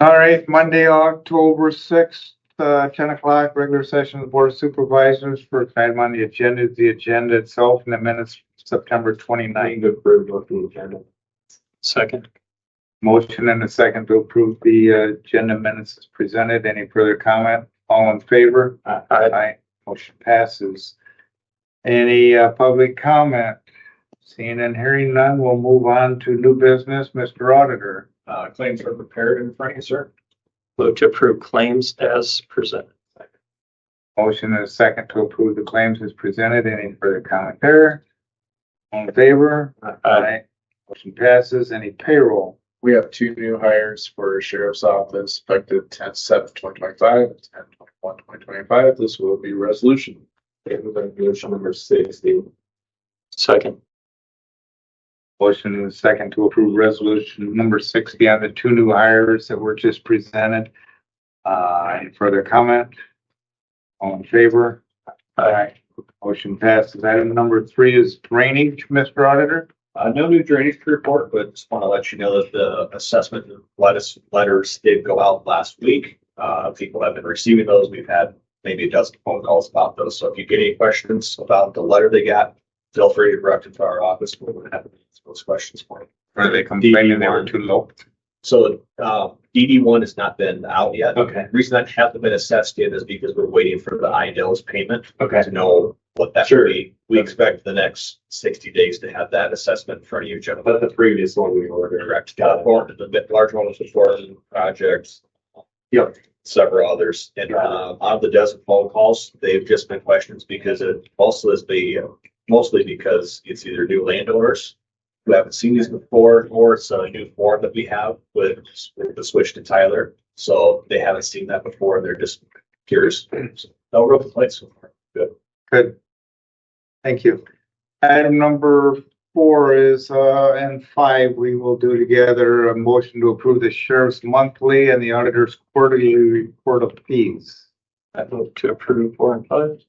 All right, Monday, October 6th, 10 o'clock, regular session of the Board of Supervisors. First item on the agenda is the agenda itself and the minutes September 29th. Approved of the agenda. Second. Motion and a second to approve the agenda minutes as presented. Any further comment? All in favor? Aye. Motion passes. Any public comment? Seeing and hearing none, we'll move on to new business. Mr. Auditor. Claims are prepared in front of you, sir. Move to approve claims as presented. Motion and a second to approve the claims as presented. Any further comment there? All in favor? Aye. Motion passes. Any payroll? We have two new hires for Sheriff's Office effective 10/7/2025 and 10/21/2025. This will be resolution. Resolution number 60. Second. Motion and a second to approve resolution number 60 on the two new hires that were just presented. Any further comment? All in favor? Aye. Motion passes. Item number 3 is drainage, Mr. Auditor. No new drainage report, but just want to let you know that the assessment letters did go out last week. People have been receiving those. We've had maybe a dozen phone calls about those. So if you get any questions about the letter they got, feel free to direct it to our office. We're going to have those questions for you. Are they complaining they were too low? So DD1 has not been out yet. Okay. The reason that hasn't been assessed yet is because we're waiting for the IDL's payment Okay. to know what that should be. We expect the next 60 days to have that assessment in front of you, gentlemen. But the previous one we ordered. Correct. The bit large one was for projects. Yep. Several others. And out of the dozen phone calls, they've just been questions because it also is mostly because it's either new landowners who haven't seen these before, or it's a new form that we have with the switch to Tyler. So they haven't seen that before. They're just curious. So no real complaints so far. Good. Good. Thank you. Item number 4 is, and 5, we will do together a motion to approve the sheriff's monthly and the auditor's quarterly report of fees. I move to approve 4 and 5.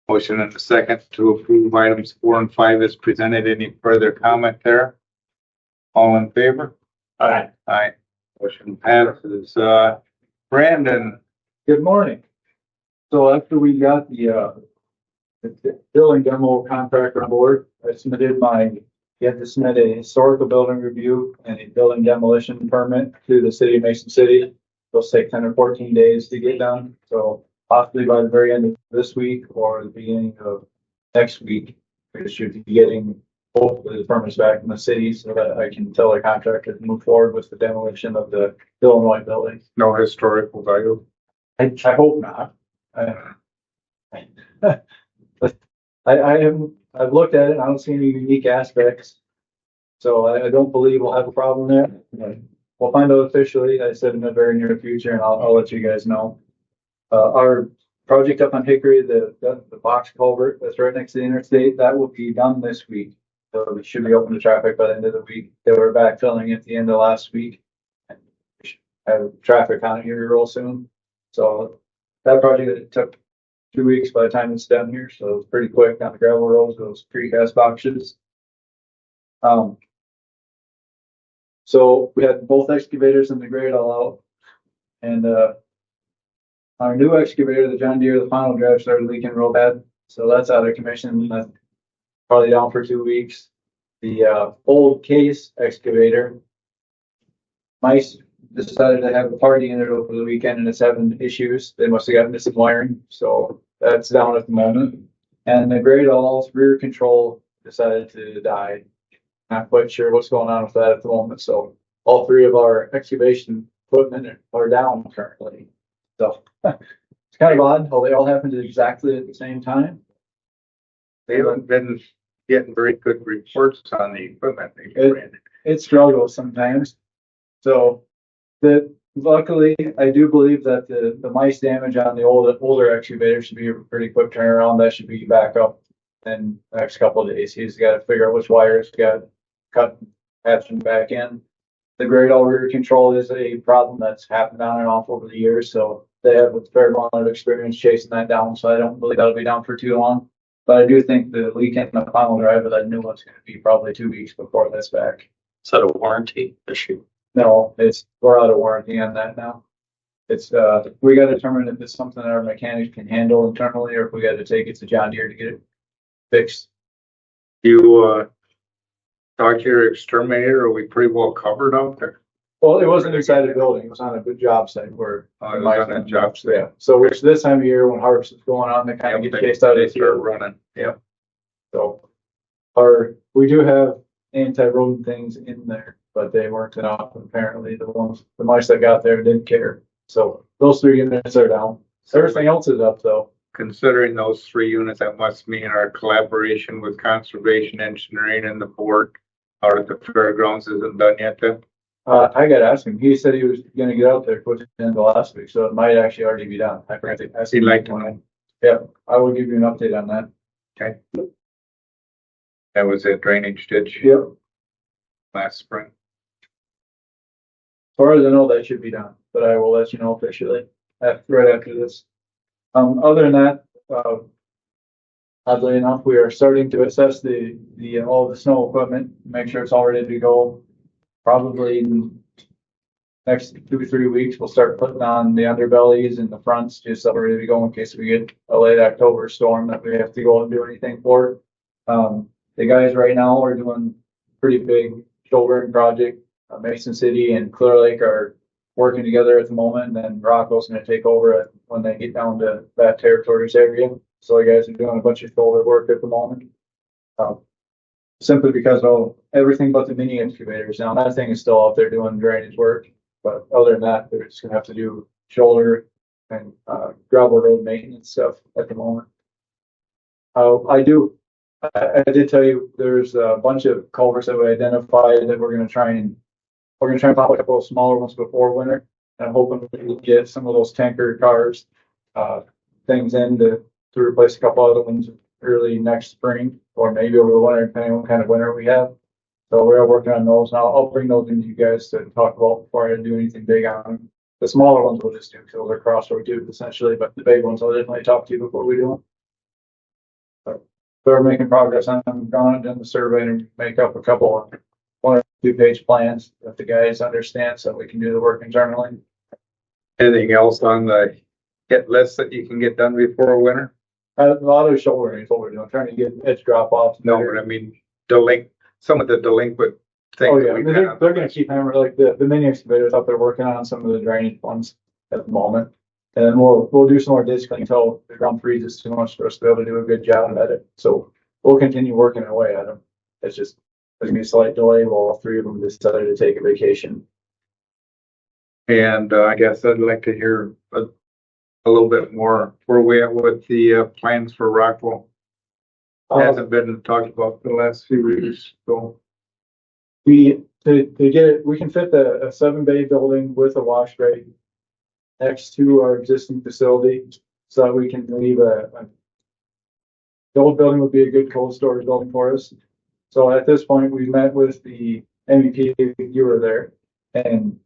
Motion and a second to approve items 4 and 5 as presented. Any further comment there? All in favor? Aye. Aye. Motion passes. Brandon. Good morning. So after we got the building demo contract on board, I submitted you had to submit a historical building review and a building demolition permit to the city of Mason City. Those take 10 or 14 days to get done. So possibly by the very end of this week or the beginning of next week, we should be getting both of the permits back from the city so that I can tell the contractor to move forward with the demolition of the Illinois building. No historical value. I hope not. I've looked at it and I don't see any unique aspects. So I don't believe we'll have a problem there. We'll find out officially, I said in the very near future, and I'll let you guys know. Our project up on Hickory, the box culvert that's right next to the interstate, that will be done this week. So we should be open to traffic by the end of the week. They were backfilling at the end of last week. And we should have traffic on it here real soon. So that project, it took 2 weeks by the time it's done here. So it was pretty quick on the gravel roads, those precast boxes. So we had both excavators and the grade all out. And our new excavator, the John Deere, the final drive started leaking real bad. So that's out of commission. That's probably down for 2 weeks. The old case excavator, mice decided to have a party in it over the weekend and it's having issues. They must have gotten some wiring. So that's down at the moment. And the grade all's rear control decided to die. Not quite sure what's going on with that at the moment. So all 3 of our excavation equipment are down currently. So it's kind of odd how they all happened exactly at the same time. They haven't been getting very good reports on the equipment. It struggles sometimes. So luckily, I do believe that the mice damage on the older excavator should be a pretty quick turnaround. That should be back up in the next couple of days. He's got to figure out which wires got cut, patch them back in. The grade all rear control is a problem that's happened on and off over the years. So they have a fair amount of experience chasing that down. So I don't believe that'll be down for too long. But I do think the leak in the final drive of that new one's going to be probably 2 weeks before that's back. Is that a warranty issue? No, we're out of warranty on that now. It's, we gotta determine if it's something that our mechanics can handle internally, or if we gotta take it to John Deere to get it fixed. You, talk to your exterminator, are we pretty well covered out there? Well, it wasn't inside the building, it was on a good job site where. Oh, it was on a job site. Yeah, so which this time of year when harvest is going on, they kind of get chased out of They the start field. running, yeah. So, we do have anti-rodent things in there, but they weren't enough. Apparently, the mice that got there didn't care. So those 3 units are down. Everything else is up though. Considering those 3 units, that must mean our collaboration with conservation engineering and the board out at the fairgrounds isn't done yet then? I gotta ask him. He said he was gonna get out there towards the end of last week, so it might actually already be done. I forgot to ask He'd him. like to know. Yeah, I will give you an update on that. Okay. That was a drainage ditch Yep. last spring. As far as I know, that should be done, but I will let you know officially right after this. Other than that, oddly enough, we are starting to assess all the snow equipment, make sure it's all ready to go. Probably in next 2 or 3 weeks, we'll start putting on the underbellies and the fronts, just so we're ready to go in case we get a late October storm that we have to go and do anything for. The guys right now are doing pretty big shouldering project. Mason City and Clear Lake are working together at the moment, and then Rocco's gonna take over when they get down to that territories area. So the guys are doing a bunch of shoulder work at the moment. Simply because of everything but the mini excavators. Now that thing is still out there doing drainage work, but other than that, they're just gonna have to do shoulder and gravel road maintenance stuff at the moment. I did tell you there's a bunch of culverts that we identified that we're gonna try and pop a couple of smaller ones before winter. And I'm hoping we can get some of those tanker cars, things in to replace a couple other ones early next spring, or maybe over the winter, depending on what kind of winter we have. So we're working on those now. I'll bring those into you guys to talk about before I do anything big on them. The smaller ones we'll just do because they're crossroad tubes essentially, but the big ones I'll definitely talk to you before we do them. So we're making progress on them, gone and done the survey and make up a couple of 1 or 2 page plans that the guys understand so we can do the work internally. Anything else on the hit list that you can get done before winter? A lot of shouldering is what we're doing, trying to get edge drop offs. No, but I mean, some of the delinquent Oh, things. yeah, I we mean, kind of- they're gonna keep hammering, like the mini excavators up there working on some of the drainage ones at the moment. And then we'll do some more ditch cleaning until the ground freezes too much for us to be able to do a good job at it. So we'll continue working away at them. It's just, there's gonna be a slight delay while all 3 of them decided to take a vacation. And I guess I'd like to hear a little bit more where we at with the plans for Rockwell. Hasn't been talked about for the last few weeks, so. To get it, we can fit a 7-bay building with a wash bay next to our existing facility, so that we can leave the old building would be a good cold storage building for us. So at this point, we met with the MEP, you were there, and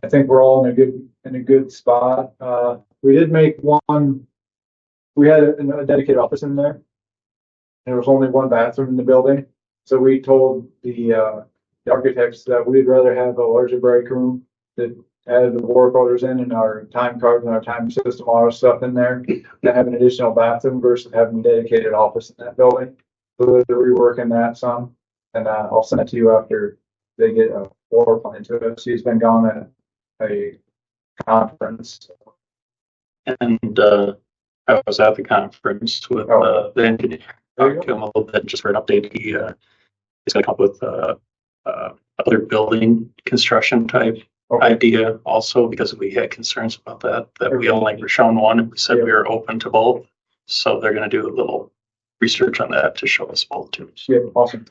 I think we're all in a good spot. We did make we had a dedicated office in there. There was only 1 bathroom in the building, so we told the architects that we'd rather have a larger break room that had the work orders in and our time cards and our time system, all our stuff in there, than have an additional bathroom versus having a dedicated office in that building. So they're reworking that some, and I'll send it to you after they get a floor plan to it. She's been gone at a conference. And I was at the conference with the engineer. Talked to him a little bit just for an update. He's going to come up with other building construction type idea also, because we had concerns about that we only were shown one and we said we were open to both. So they're going to do a little research on that to show us both too. Yeah, awesome.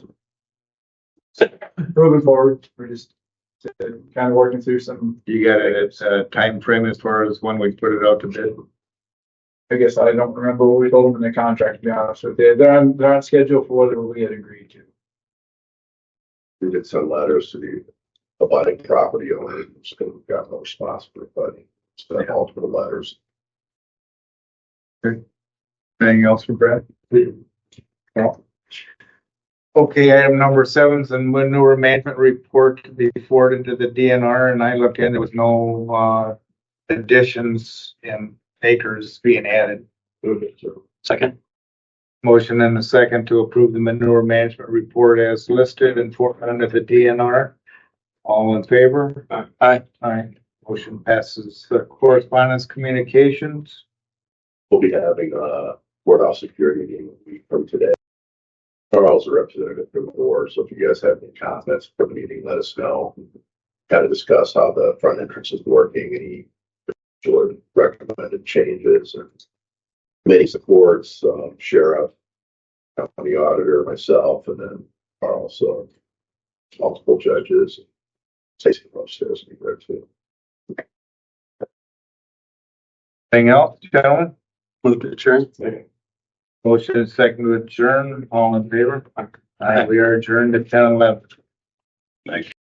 Moving forward, we're just kind of working through some. You got a time frame as far as when we put it out to bid? I guess I don't remember what we told them in the contract, to be honest with you. They're on schedule for whatever we had agreed to. We did send letters to the abutting property owners, because we got no response for anybody. Sent multiple letters. Anything else for Brad? Yeah. Okay, item number 7 is the manure management report to be forwarded to the DNR, and I looked in, there was no, additions in acres being added. Move it to Second. Motion and a second to approve the manure management report as listed and forwarded to the DNR. All in favor? Aye. Aye. Motion passes. Correspondence communications. We'll be having a courthouse security meeting a week from today. Carl's a representative from the board, so if you guys have any comments for the meeting, let us know. Kind of discuss how the front entrance is working, any particular recommended changes and committee supports, sheriff, county auditor, myself, and then Carl, so multiple judges. Stacy upstairs will be there too. Anything else, gentlemen? Move to adjourn. Motion and second to adjourn. All in favor? Aye. We are adjourned at 10:11. Thanks.